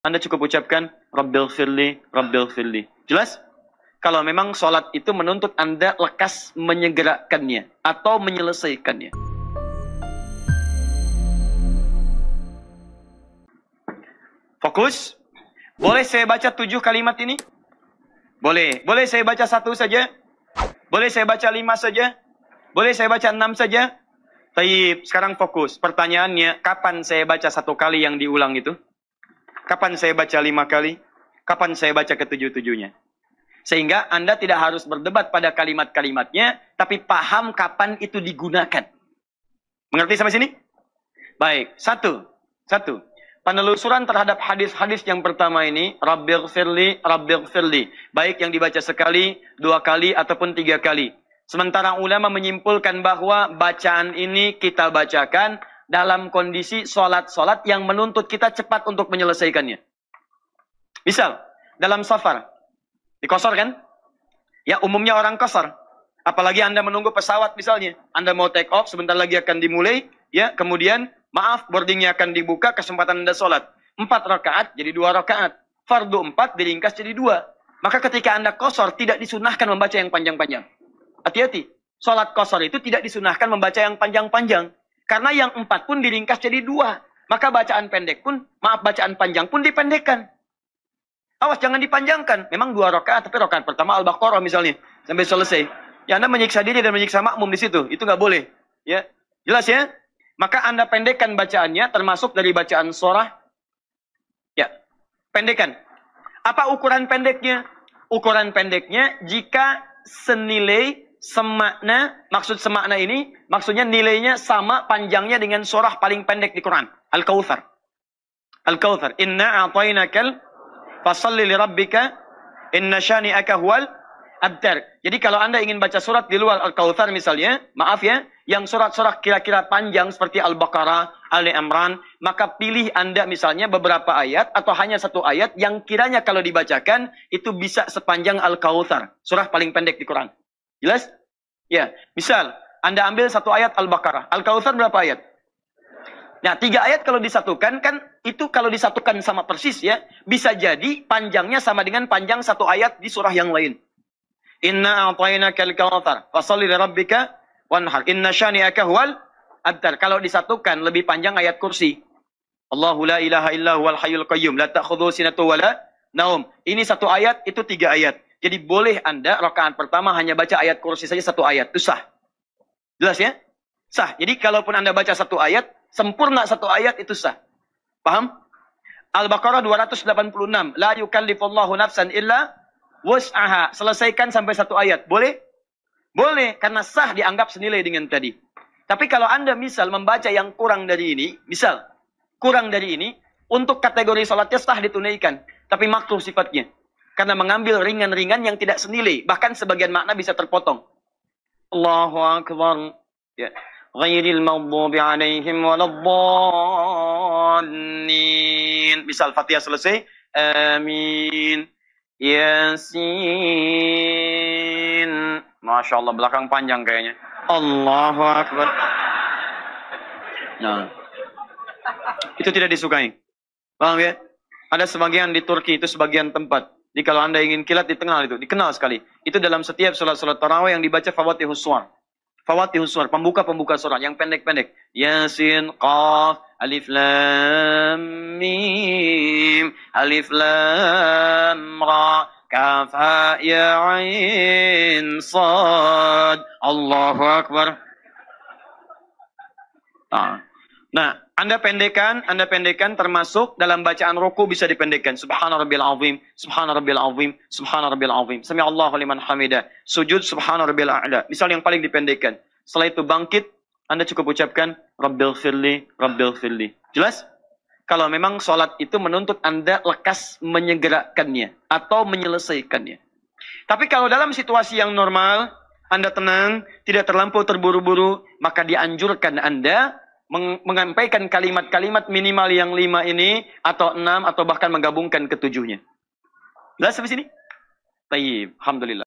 Anda cukup ucapkan Rabbil firli, Rabbil firli. Jelas? Kalau memang sholat itu menuntut Anda lekas menyegerakannya atau menyelesaikannya. Fokus. Boleh saya baca 7 kalimat ini? Boleh. Boleh saya baca 1 saja? Boleh saya baca 5 saja? Boleh saya baca 6 saja? Taib. Sekarang fokus. Pertanyaannya, kapan saya baca 1 kali yang diulang itu? Kapan saya baca 5 kali? Kapan saya baca ke-7-7-nya? Sehingga Anda tidak harus berdebat pada kalimat-kalimatnya, tapi paham kapan itu digunakan. Mengerti sampai sini? Baik. Satu. Penelusuran terhadap hadis-hadis yang pertama ini, Rabbil firli, Rabbil firli. Baik yang dibaca sekali, 2 kali, ataupun 3 kali. Sementara ulama menyimpulkan bahwa bacaan ini kita bacakan dalam kondisi sholat-sholat yang menuntut kita cepat untuk menyelesaikannya. Misal, dalam safar. Dikosor kan? Ya, umumnya orang kosor. Apalagi Anda menunggu pesawat misalnya. Anda mau take off, sebentar lagi akan dimulai. Ya, kemudian, maaf, boardingnya akan dibuka, kesempatan Anda sholat. 4 rakaat jadi 2 rakaat. Fardu 4 diringkas jadi 2. Maka ketika Anda kosor, tidak disunahkan membaca yang panjang-panjang. Hati-hati. Sholat kosor itu tidak disunahkan membaca yang panjang-panjang. Karena yang 4 pun diringkas jadi 2. Maka bacaan pendek pun, bacaan panjang pun dipendekkan. Awas, jangan dipanjangkan. Memang 2 rakaat, tapi rakaat pertama Al-Baqarah misalnya. Sampai selesai. Ya, Anda menyiksa diri dan menyiksa makmum di situ. Itu nggak boleh. Ya, jelas ya? Maka Anda pendekkan bacaannya, termasuk dari bacaan surah. Ya, pendekkan. Apa ukuran pendeknya? Ukuran pendeknya jika senilai, semakna, maksud semakna ini, maksudnya nilainya sama panjangnya dengan surah paling pendek di Quran. Al-Kautsar. Al-Kautsar. Inna a'tainakal fasalli li rabbika inna syani'aka huwal abtar. Jadi kalau Anda ingin baca surat di luar Al-Kautsar misalnya, maaf ya, yang surat-surat kira-kira panjang seperti Al-Baqarah, Ali Imran, maka pilih Anda misalnya beberapa ayat atau hanya 1 ayat yang kiranya kalau dibacakan itu bisa sepanjang Al-Kautsar, surah paling pendek di Quran. Jelas? Ya, misal Anda ambil 1 ayat Al-Baqarah, Al-Kautsar berapa ayat? Nah, 3 ayat kalau disatukan, kan itu kalau disatukan sama persis ya, bisa jadi panjangnya sama dengan panjang 1 ayat di surah yang lain. Inna a'tainakal kautsar, fasholli li rabbika wanhar. Inna syani'aka huwal abtar. Kalau disatukan lebih panjang ayat kursi. Allahu la ilaha illa huwal hayyul qayyum, la ta'khudhuhu sinatun wa la naum. Ini 1 ayat, itu 3 ayat. Jadi boleh Anda rakaat pertama hanya baca ayat kursi saja 1 ayat. Itu sah. Jelas ya? Sah. Jadi kalaupun Anda baca 1 ayat, sempurna 1 ayat itu sah. Paham? Al-Baqarah 286. La yukallifullahu nafsan illa wus'aha. Selesaikan sampai 1 ayat. Boleh? Boleh. Karena sah dianggap senilai dengan tadi. Tapi kalau Anda misal membaca yang kurang dari ini, misal, kurang dari ini, untuk kategori sholatnya sah ditunaikan. Tapi makruh sifatnya. Karena mengambil ringan-ringan yang tidak senilai. Bahkan sebagian makna bisa terpotong. Allahu Akbar. Ya. Ghairil maghdubi alaihim waladdallin. Misal Fatihah selesai. Amin. Yasin. Masya Allah, belakang panjang kayaknya. Allahu Akbar. Nah, itu tidak disukai. Paham ya? Ada sebagian di Turki, itu sebagian tempat. Jadi kalau Anda ingin kilat, dikenal itu. Dikenal sekali. Itu dalam setiap sholat-sholat tarawih yang dibaca Fawatihus Suwar. Fawatihus Suwar, pembuka-pembuka surat yang pendek-pendek. Yasin, Qaf, Alif Lam Mim, Alif Lam Ra, Kaf Ha Ya Ain Sad. Allahu Akbar. Nah, Anda pendekkan termasuk dalam bacaan ruku bisa dipendekkan. Subhana rabbil azim, subhana rabbil azim, subhana rabbil azim. Sami Allahu liman hamidah. Sujud subhana rabbil a'la. Misal yang paling dipendekkan. Setelah itu bangkit, Anda cukup ucapkan Rabbil firli, Rabbil firli. Jelas? Kalau memang sholat itu menuntut Anda lekas menyegerakannya atau menyelesaikannya. Tapi kalau dalam situasi yang normal, Anda tenang, tidak terlampau terburu-buru, maka dianjurkan Anda menyampaikan kalimat-kalimat minimal yang 5 ini, atau 6, atau bahkan menggabungkan ke-7-nya. Jelas sampai sini? Baik, alhamdulillah.